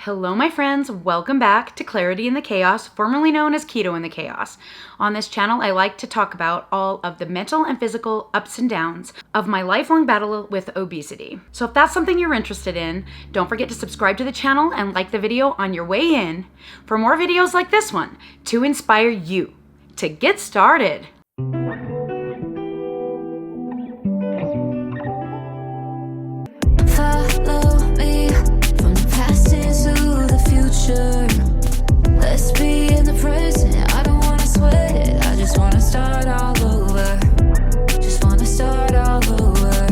Hello my friends, welcome back to Clarity in the Chaos, formerly known as Keto in the Chaos. On this channel, I like to talk about all of the mental and physical ups and downs of my lifelong battle with obesity. So if that's something you're interested in, don't forget to subscribe to the channel and like the video on your way in for more videos like this one to inspire you to get started. Let's be in the present. I don't wanna sweat it. I just wanna start all over. Just wanna start all over.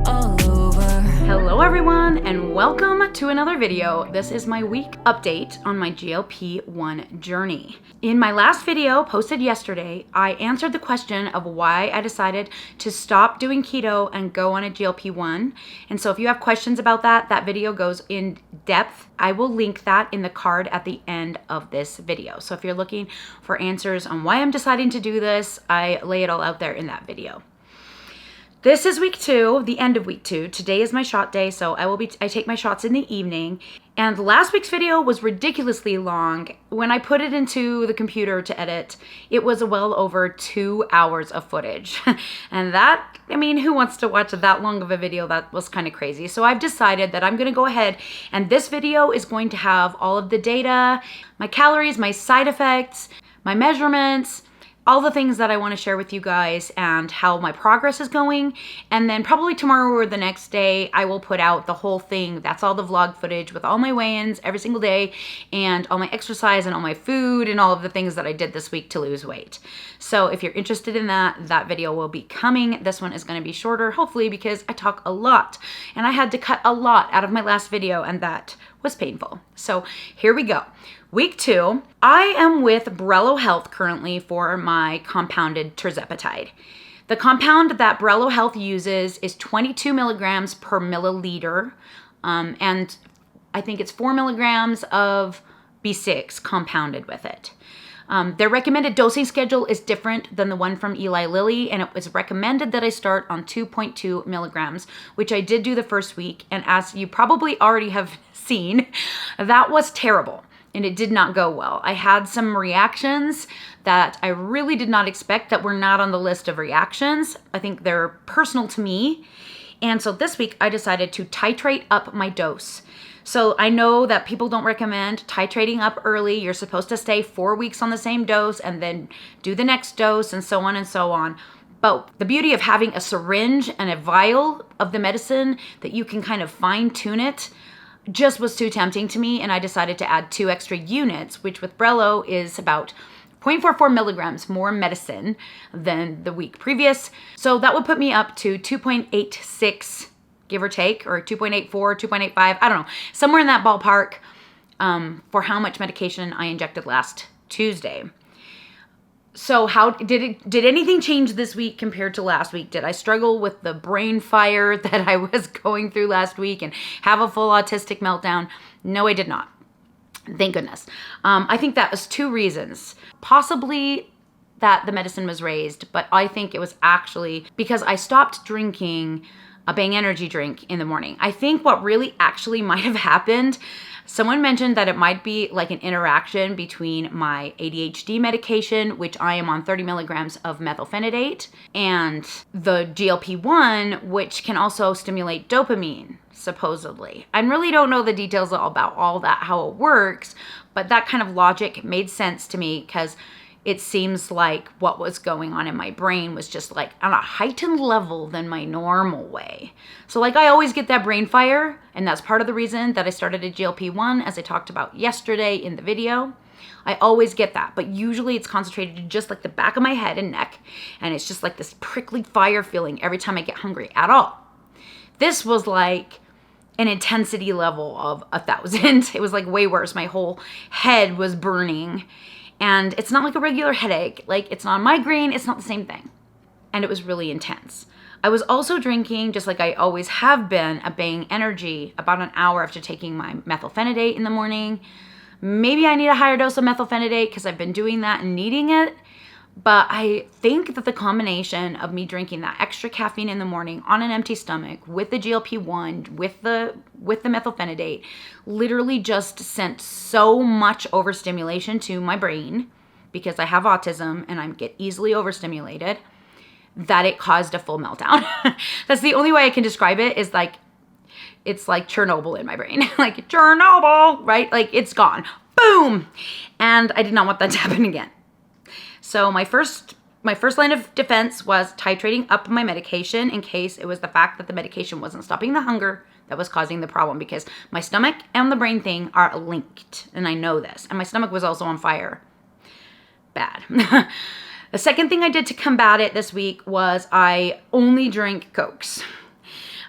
All over. Hello everyone and welcome to another video. This is my week update on my GLP-1 journey. In my last video posted yesterday, I answered the question of why I decided to stop doing keto and go on a GLP-1. And so if you have questions about that, that video goes in depth. I will link that in the card at the end of this video. So if you're looking for answers on why I'm deciding to do this, I lay it all out there in that video. This is week 2, the end of week 2. Today is my shot day, so I take my shots in the evening. And last week's video was ridiculously long. When I put it into the computer to edit, it was well over 2 hours of footage. And that, I mean, who wants to watch that long of a video? That was kind of crazy. So I've decided that I'm gonna go ahead and this video is going to have all of the data, my calories, my side effects, my measurements, all the things that I want to share with you guys and how my progress is going. And then probably tomorrow or the next day, I will put out the whole thing. That's all the vlog footage with all my weigh-ins every single day and all my exercise and all my food and all of the things that I did this week to lose weight. So if you're interested in that, that video will be coming. This one is going to be shorter, hopefully, because I talk a lot and I had to cut a lot out of my last video and that was painful. So here we go. Week 2, I am with Brello Health currently for my compounded Terzepatide. The compound that Brello Health uses is 22 milligrams per milliliter, and I think it's 4 milligrams of B6 compounded with it. Their recommended dosing schedule is different than the one from Eli Lilly, and it was recommended that I start on 2.2 milligrams, which I did do the first week, and as you probably already have seen, that was terrible. And it did not go well. I had some reactions that I really did not expect that were not on the list of reactions. I think they're personal to me. And so this week I decided to titrate up my dose. So I know that people don't recommend titrating up early. You're supposed to stay 4 weeks on the same dose and then do the next dose and so on and so on. But the beauty of having a syringe and a vial of the medicine that you can kind of fine tune it just was too tempting to me, and I decided to add 2 extra units, which with Brello is about 0.44 milligrams more medicine than the week previous. So that would put me up to 2.86, give or take, or 2.84, 2.85, I don't know, somewhere in that ballpark for how much medication I injected last Tuesday. So how did anything change this week compared to last week? Did I struggle with the brain fire that I was going through last week and have a full autistic meltdown? No, I did not. Thank goodness. I think that was 2 reasons. Possibly that the medicine was raised, but I think it was actually because I stopped drinking a Bang energy drink in the morning. I think what really actually might have happened, someone mentioned that it might be like an interaction between my ADHD medication, which I am on 30 milligrams of methylphenidate, and the GLP-1, which can also stimulate dopamine, supposedly. I really don't know the details about all that, how it works, but that kind of logic made sense to me because it seems like what was going on in my brain was just like on a heightened level than my normal way. So like I always get that brain fire, and that's part of the reason that I started a GLP-1, as I talked about yesterday in the video. I always get that, but usually it's concentrated in just like the back of my head and neck, and it's just like this prickly fire feeling every time I get hungry at all. This was like an intensity level of 1,000. It was like way worse. My whole head was burning. And it's not like a regular headache. Like, it's not a migraine. It's not the same thing. And it was really intense. I was also drinking, just like I always have been, a Bang energy about an hour after taking my methylphenidate in the morning. Maybe I need a higher dose of methylphenidate because I've been doing that and needing it. But I think that the combination of me drinking that extra caffeine in the morning on an empty stomach with the GLP-1, with the methylphenidate, literally just sent so much overstimulation to my brain, because I have autism and I get easily overstimulated, that it caused a full meltdown. That's the only way I can describe it, is like, it's like Chernobyl in my brain. Like Chernobyl, right? Like it's gone. Boom! And I did not want that to happen again. So my first line of defense was titrating up my medication in case it was the fact that the medication wasn't stopping the hunger that was causing the problem, because my stomach and the brain thing are linked, and I know this. And my stomach was also on fire. Bad. The second thing I did to combat it this week was I only drank Cokes.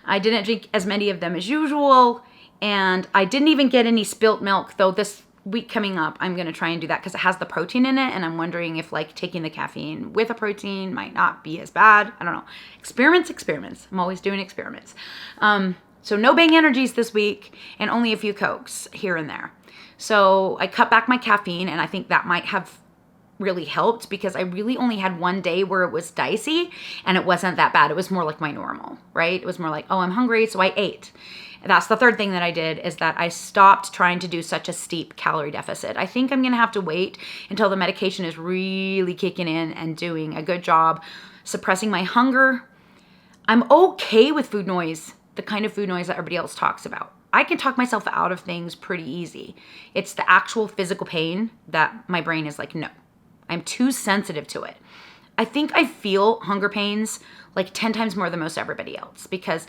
I didn't drink as many of them as usual, and I didn't even get any spilt milk, though this week coming up, I'm going to try and do that because it has the protein in it, and I'm wondering if like taking the caffeine with a protein might not be as bad. I don't know. Experiments. I'm always doing experiments. So no Bang Energies this week, and only a few Cokes here and there. So I cut back my caffeine, and I think that might have really helped, because I really only had one day where it was dicey, and it wasn't that bad. It was more like my normal, right? It was more like, oh, I'm hungry, so I ate. That's the third thing that I did, is that I stopped trying to do such a steep calorie deficit. I think I'm going to have to wait until the medication is really kicking in and doing a good job suppressing my hunger. I'm okay with food noise, the kind of food noise that everybody else talks about. I can talk myself out of things pretty easy. It's the actual physical pain that my brain is like, no, I'm too sensitive to it. I think I feel hunger pains like 10 times more than most everybody else, because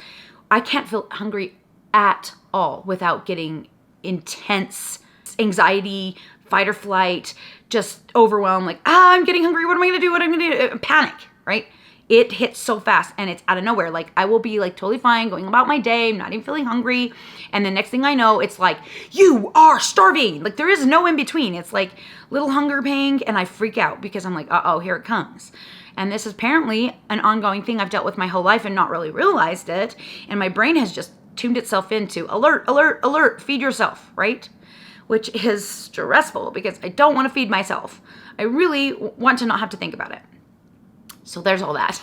I can't feel hungry at all without getting intense anxiety, fight or flight, just overwhelmed, like, I'm getting hungry, what am I gonna do, what am I gonna do, panic, right? It hits so fast, and it's out of nowhere. Like, I will be like totally fine, going about my day, not even feeling hungry, and the next thing I know, it's like, you are starving. Like, there is no in between. It's like little hunger pang, and I freak out because I'm like, uh-oh, here it comes. And this is apparently an ongoing thing I've dealt with my whole life and not really realized it, and my brain has just tuned itself into alert, alert, alert, feed yourself, right? Which is stressful, because I don't want to feed myself. I really want to not have to think about it. So there's all that.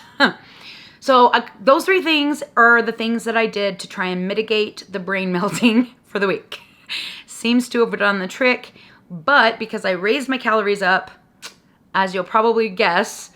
So those three things are the things that I did to try and mitigate the brain melting for the week. Seems to have done the trick, but because I raised my calories up, as you'll probably guess,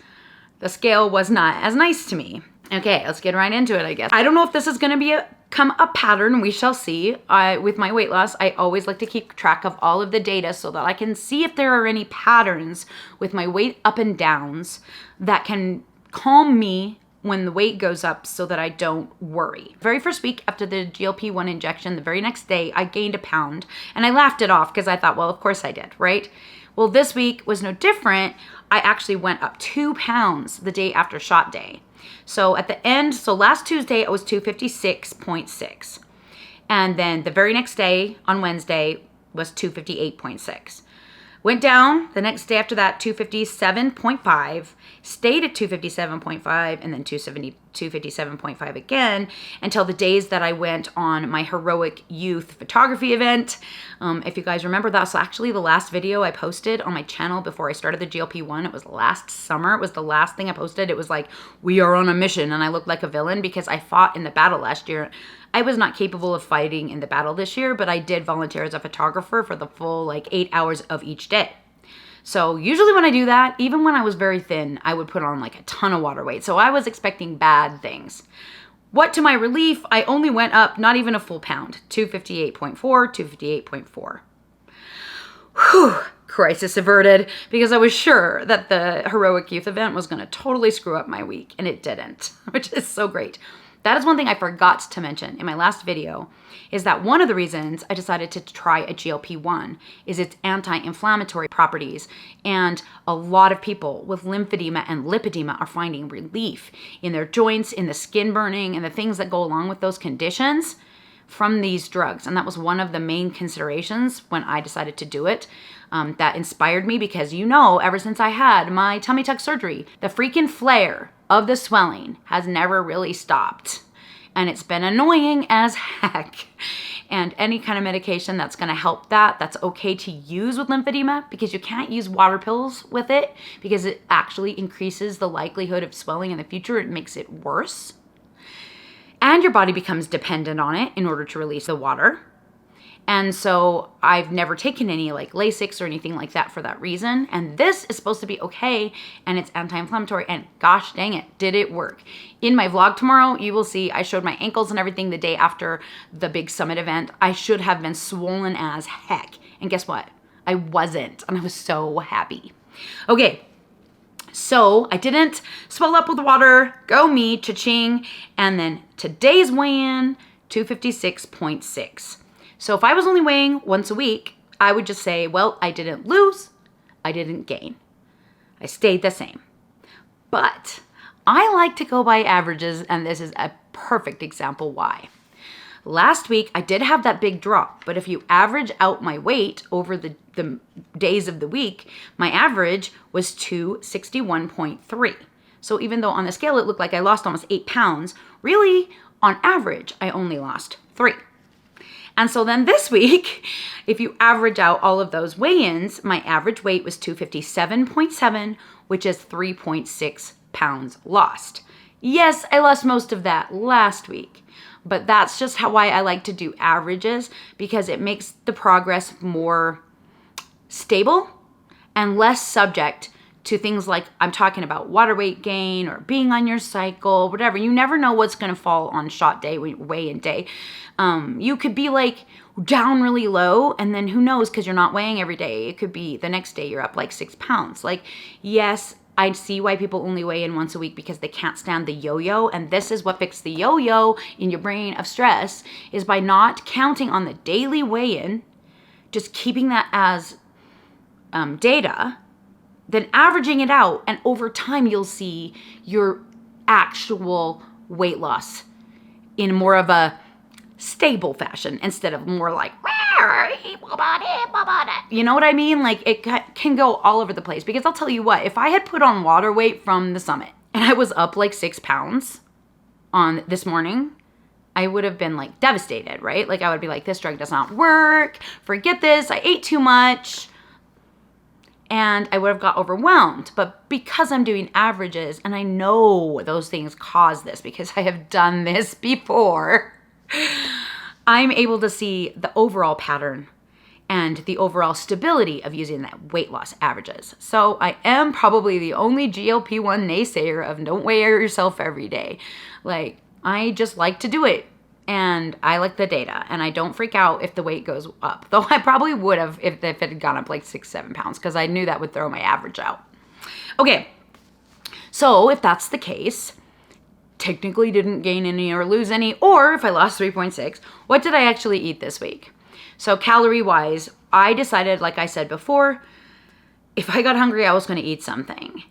the scale was not as nice to me. Okay, let's get right into it, I guess. I don't know if this is going to become a pattern. We shall see. With my weight loss, I always like to keep track of all of the data so that I can see if there are any patterns with my weight up and downs that can calm me when the weight goes up so that I don't worry. Very first week after the GLP-1 injection, the very next day, I gained a pound, and I laughed it off because I thought, well, of course I did, right? Well, this week was no different. I actually went up 2 pounds the day after shot day. So at the end, so last Tuesday, I was 256.6. And then the very next day, on Wednesday, was 258.6. Went down the next day after that, 257.5, stayed at 257.5, and then 257.5 again, until the days that I went on my heroic youth photography event. If you guys remember, that's actually the last video I posted on my channel before I started the GLP-1. It was last summer. It was the last thing I posted. It was like, we are on a mission, and I looked like a villain because I fought in the battle last year. I was not capable of fighting in the battle this year, but I did volunteer as a photographer for the full 8 hours of each day. So usually when I do that, even when I was very thin, I would put on a ton of water weight. So I was expecting bad things. What to my relief, I only went up not even a full pound, 258.4, 258.4. Whew, crisis averted, because I was sure that the heroic youth event was going to totally screw up my week, and it didn't, which is so great. That is one thing I forgot to mention in my last video, is that one of the reasons I decided to try a GLP-1 is its anti-inflammatory properties. And a lot of people with lymphedema and lipedema are finding relief in their joints, in the skin burning, and the things that go along with those conditions from these drugs. And that was one of the main considerations when I decided to do it. That inspired me because, ever since I had my tummy tuck surgery, the freaking flare of the swelling has never really stopped. and it's been annoying as heck. And any kind of medication that's going to help that's okay to use with lymphedema, because you can't use water pills with it because it actually increases the likelihood of swelling in the future. It makes it worse. And your body becomes dependent on it in order to release the water. And so I've never taken any like Lasix or anything like that for that reason. And this is supposed to be okay, and it's anti-inflammatory, and gosh dang it, did it work. In my vlog tomorrow, you will see I showed my ankles and everything the day after the big summit event. I should have been swollen as heck. And guess what? I wasn't, and I was so happy. Okay, so I didn't swell up with water, go me, cha-ching, and then today's weigh-in, 256.6. So if I was only weighing once a week, I would just say, well, I didn't lose, I didn't gain. I stayed the same. But I like to go by averages, and this is a perfect example why. Last week, I did have that big drop, but if you average out my weight over the days of the week, my average was 261.3. So even though on the scale it looked like I lost almost 8 pounds, really, on average, I only lost 3. And so then this week, if you average out all of those weigh-ins, my average weight was 257.7, which is 3.6 pounds lost. Yes, I lost most of that last week, but that's just why I like to do averages, because it makes the progress more stable and less subject to things like I'm talking about water weight gain or being on your cycle, whatever. You never know what's going to fall on shot day, weigh-in day. You could be like down really low, and then who knows, because you're not weighing every day. It could be the next day you're up like 6 pounds. Like, yes, I see why people only weigh in once a week, because they can't stand the yo-yo. And this is what fixes the yo-yo in your brain of stress, is by not counting on the daily weigh-in, just keeping that as data, then averaging it out, and over time you'll see your actual weight loss in more of a stable fashion instead of more like, you know what I mean? Like, it can go all over the place, because I'll tell you what, if I had put on water weight from the summit and I was up like 6 pounds on this morning, I would have been like devastated, right? Like, I would be like, this drug does not work. Forget this. I ate too much. And I would have got overwhelmed. But because I'm doing averages, and I know those things cause this because I have done this before, I'm able to see the overall pattern and the overall stability of using that weight loss averages. So I am probably the only GLP-1 naysayer of don't weigh yourself every day. Like, I just like to do it. And I like the data, and I don't freak out if the weight goes up. Though I probably would have if it had gone up like 6-7 pounds, because I knew that would throw my average out. Okay, so if that's the case, technically didn't gain any or lose any, or if I lost 3.6, what did I actually eat this week? So calorie-wise, I decided, like I said before, if I got hungry, I was going to eat something.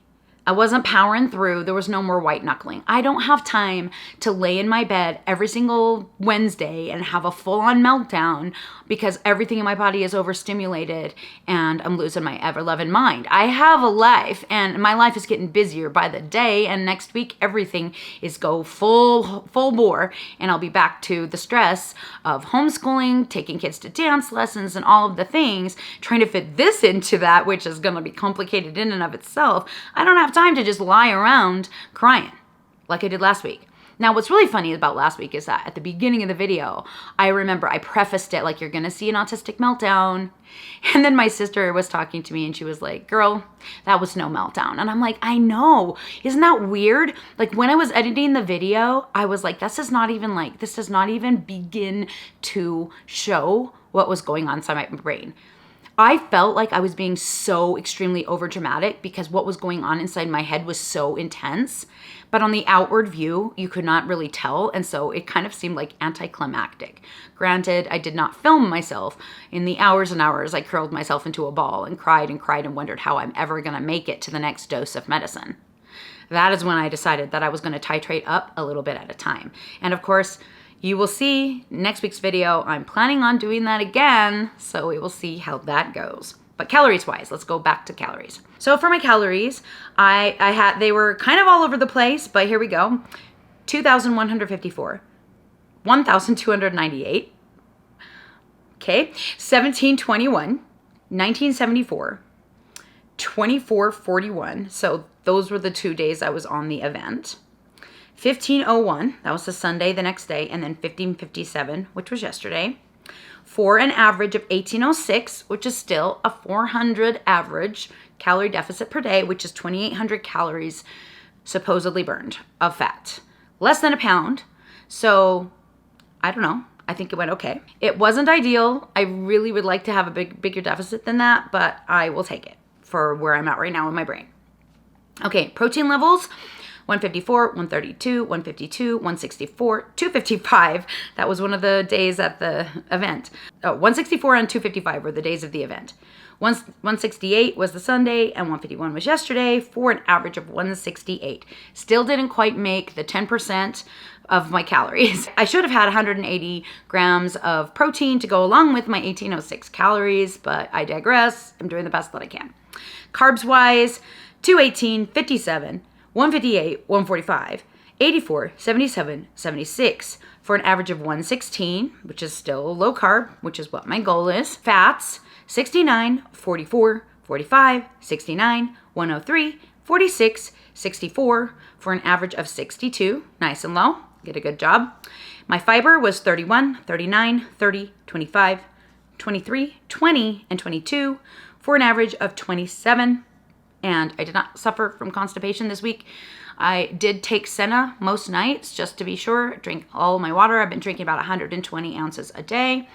I wasn't powering through. There was no more white knuckling. I don't have time to lay in my bed every single Wednesday and have a full-on meltdown because everything in my body is overstimulated and I'm losing my ever-loving mind. I have a life, and my life is getting busier by the day, and next week everything is go full bore, and I'll be back to the stress of homeschooling, taking kids to dance lessons, and all of the things, trying to fit this into that, which is going to be complicated in and of itself. I don't have time to just lie around crying like I did last week. Now, what's really funny about last week is that at the beginning of the video, I remember I prefaced it like, you're going to see an autistic meltdown. And then my sister was talking to me and she was like, girl, that was no meltdown. And I'm like, I know. Isn't that weird? Like, when I was editing the video, I was like, this does not even begin to show what was going on inside my brain. I felt like I was being so extremely overdramatic because what was going on inside my head was so intense. But on the outward view, you could not really tell. And so it kind of seemed like anticlimactic. Granted, I did not film myself. In the hours and hours, I curled myself into a ball and cried and wondered how I'm ever going to make it to the next dose of medicine. That is when I decided that I was going to titrate up a little bit at a time. And of course, you will see next week's video, I'm planning on doing that again, so we will see how that goes. But calories wise, let's go back to calories. So for my calories, they were kind of all over the place, but here we go. 2,154. 1,298. Okay, 1721, 1974, 2441. So those were the 2 days I was on the event. 1501, that was the Sunday the next day, and then 1557, which was yesterday, for an average of 1806, which is still a 400 average calorie deficit per day, which is 2,800 calories supposedly burned of fat. Less than a pound. So, I don't know. I think it went okay. It wasn't ideal. I really would like to have a bigger deficit than that, but I will take it for where I'm at right now in my brain. Okay, protein levels. 154, 132, 152, 164, 255. That was one of the days at the event. 164 and 255 were the days of the event. 168 was the Sunday and 151 was yesterday for an average of 168. Still didn't quite make the 10% of my calories. I should have had 180 grams of protein to go along with my 1806 calories, but I digress. I'm doing the best that I can. Carbs wise, 218, 57, 158, 145, 84, 77, 76 for an average of 116, which is still low carb, which is what my goal is. Fats, 69, 44, 45, 69, 103, 46, 64 for an average of 62, nice and low. Did a good job. My fiber was 31, 39, 30, 25, 23, 20, and 22 for an average of 27. And I did not suffer from constipation this week. I did take Senna most nights just to be sure. Drink all my water. I've been drinking about 120 ounces a day.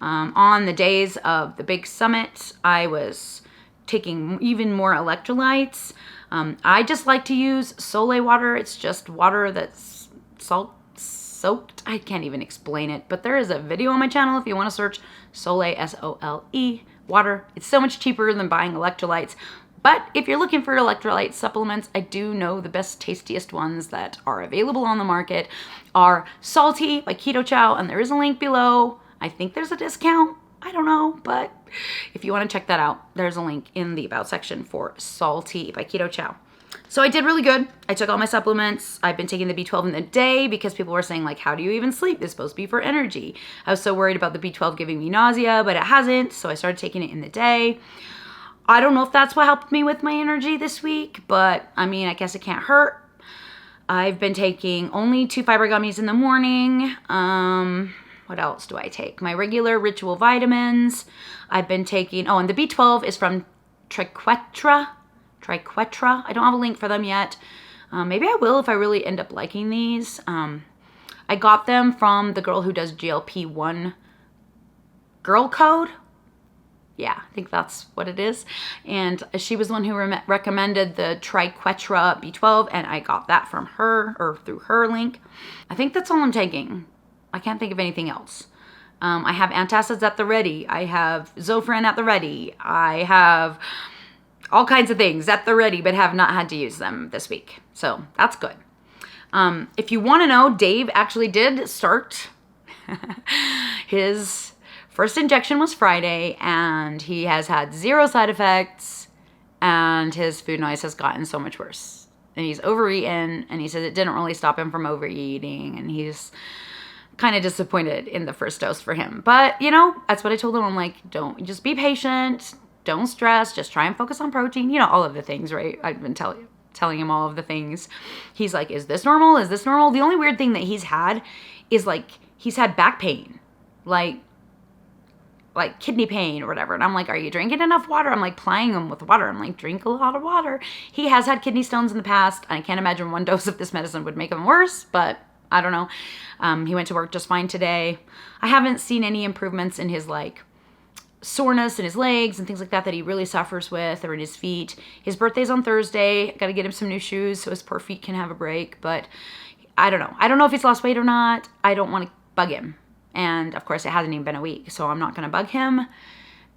On the days of the big summit, I was taking even more electrolytes. I just like to use Sole water. It's just water that's salt soaked. I can't even explain it, but there is a video on my channel if you want to search Sole, S-O-L-E, water. It's so much cheaper than buying electrolytes. But if you're looking for electrolyte supplements, I do know the best, tastiest ones that are available on the market are Salty by Keto Chow, and there is a link below. I think there's a discount. I don't know, but if you want to check that out, there's a link in the About section for Salty by Keto Chow. So I did really good. I took all my supplements. I've been taking the B12 in the day because people were saying, like, how do you even sleep? It's supposed to be for energy. I was so worried about the B12 giving me nausea, but it hasn't, so I started taking it in the day. I don't know if that's what helped me with my energy this week, but I mean, I guess it can't hurt. I've been taking only 2 fiber gummies in the morning. What else do I take? My regular ritual vitamins. I've been taking, and the B12 is from Triquetra. I don't have a link for them yet. Maybe I will if I really end up liking these. I got them from the girl who does GLP-1 Girl Code. Yeah, I think that's what it is. And she was the one who recommended the Triquetra B12, and I got that from her, or through her link. I think that's all I'm taking. I can't think of anything else. I have antacids at the ready. I have Zofran at the ready. I have all kinds of things at the ready, but have not had to use them this week. So that's good. If you want to know, Dave actually did start his first injection was Friday, and he has had 0 side effects, and his food noise has gotten so much worse. And he's overeaten, and he says it didn't really stop him from overeating, and he's kind of disappointed in the first dose for him. But, that's what I told him. I'm like, just be patient, don't stress, just try and focus on protein, all of the things, right? I've been telling him all of the things. He's like, is this normal? Is this normal? The only weird thing that he's had is, he's had back pain, like kidney pain or whatever. And I'm like, are you drinking enough water? I'm like plying him with water. I'm like, drink a lot of water. He has had kidney stones in the past. I can't imagine 1 dose of this medicine would make him worse, but I don't know. He went to work just fine today. I haven't seen any improvements in his soreness in his legs and things like that he really suffers with, or in his feet. His birthday's on Thursday. Got to get him some new shoes so his poor feet can have a break, but I don't know. I don't know if he's lost weight or not. I don't want to bug him. And, of course, it hasn't even been a week, so I'm not going to bug him.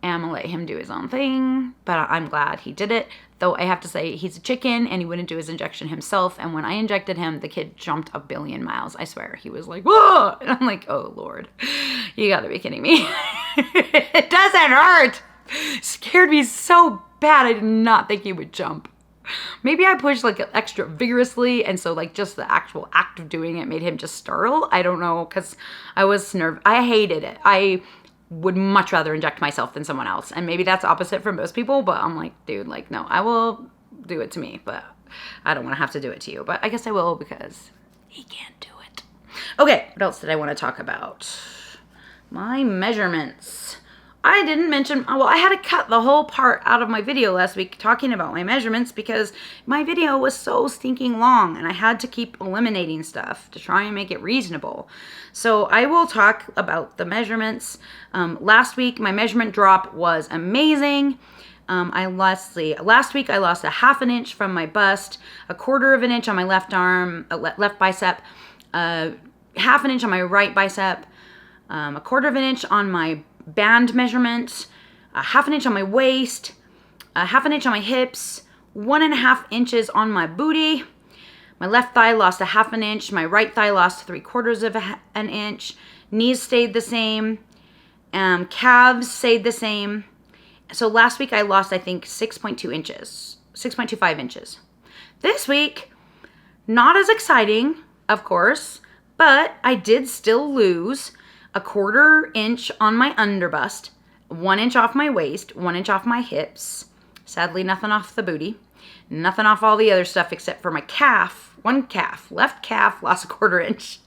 And I'm going to let him do his own thing. But I'm glad he did it. Though I have to say, he's a chicken, and he wouldn't do his injection himself. And when I injected him, the kid jumped 1 billion miles. I swear. He was like, whoa! And I'm like, oh, Lord. You got to be kidding me. It doesn't hurt! Scared me so bad. I did not think he would jump. Maybe I pushed like extra vigorously, and so like just the actual act of doing it made him just startle. I don't know, because I was nervous. I hated it. I would much rather inject myself than someone else. And maybe that's opposite for most people, but I'm like, dude, like, no, I will do it to me, but I don't want to have to do it to you. But I guess I will, because he can't do it. Okay, what else did I want to talk about? My measurements. I didn't mention, well, I had to cut the whole part out of my video last week talking about my measurements because my video was so stinking long and I had to keep eliminating stuff to try and make it reasonable. So I will talk about the measurements. Last week, my measurement drop was amazing. Last week I lost a 1/2 inch from my bust, 1/4 inch on my left arm, left bicep, 1/2 inch on my right bicep, 1/4 inch on my band measurement, 1/2 inch on my waist, 1/2 inch on my hips, 1.5 inches on my booty. My left thigh lost a 1/2 inch. My right thigh lost 3/4 inch. Knees stayed the same. Calves stayed the same. So last week I lost, I think, 6.2 inches, 6.25 inches. This week, not as exciting, of course, but I did still lose 1/4 inch on my underbust, 1 inch off my waist, 1 inch off my hips. Sadly, nothing off the booty, nothing off all the other stuff except for my calf. One calf, left calf, lost 1/4 inch,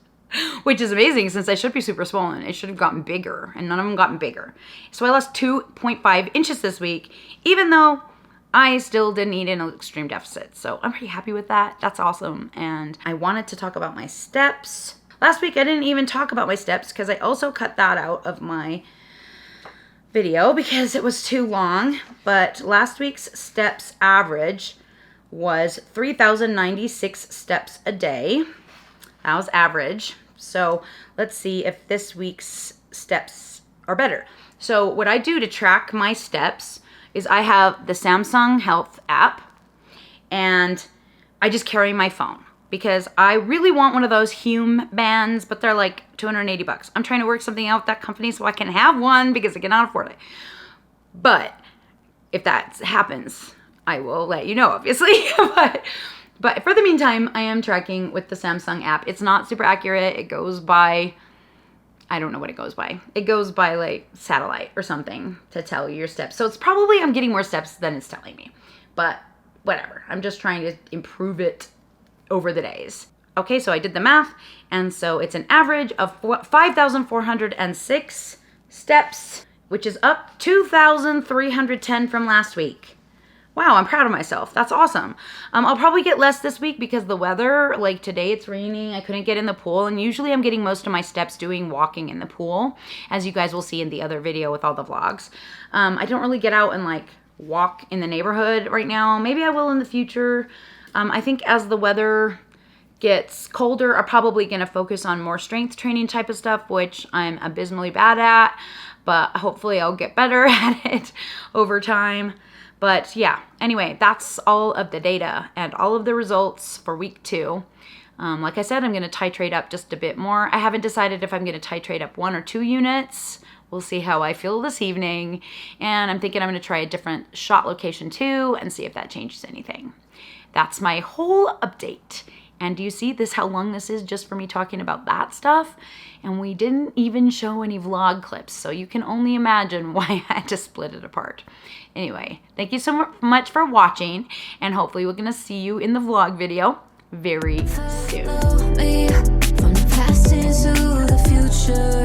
which is amazing since I should be super swollen. It should have gotten bigger, and none of them gotten bigger. So I lost 2.5 inches this week, even though I still didn't eat in an extreme deficit. So I'm pretty happy with that. That's awesome. And I wanted to talk about my steps. Last week, I didn't even talk about my steps because I also cut that out of my video because it was too long. But last week's steps average was 3,096 steps a day. That was average. So let's see if this week's steps are better. So what I do to track my steps is I have the Samsung Health app and I just carry my phone. Because I really want one of those Hume bands, but they're like $280. I'm trying to work something out with that company so I can have one because I cannot afford it. But if that happens, I will let you know, obviously. But for the meantime, I am tracking with the Samsung app. It's not super accurate. It goes by, I don't know what it goes by. It goes by like satellite or something to tell you your steps. So it's probably I'm getting more steps than it's telling me. But whatever. I'm just trying to improve it over the days. Okay, so I did the math, and so it's an average of 5,406 steps, which is up 2,310 from last week. Wow, I'm proud of myself. That's awesome. I'll probably get less this week because the weather, like today it's raining, I couldn't get in the pool, and usually I'm getting most of my steps doing walking in the pool, as you guys will see in the other video with all the vlogs. I don't really get out and like walk in the neighborhood right now. Maybe I will in the future. I think as the weather gets colder, I'm probably going to focus on more strength training type of stuff, which I'm abysmally bad at, but hopefully I'll get better at it over time. But yeah, anyway, that's all of the data and all of the results for week 2. Like I said, I'm going to titrate up just a bit more. I haven't decided if I'm going to titrate up 1 or 2 units. We'll see how I feel this evening. And I'm thinking I'm going to try a different shot location too and see if that changes anything. That's my whole update. And do you see this, how long this is just for me talking about that stuff? And we didn't even show any vlog clips, so you can only imagine why I had to split it apart. Anyway, thank you so much for watching, and hopefully we're gonna see you in the vlog video very soon. Follow me from the past into the future.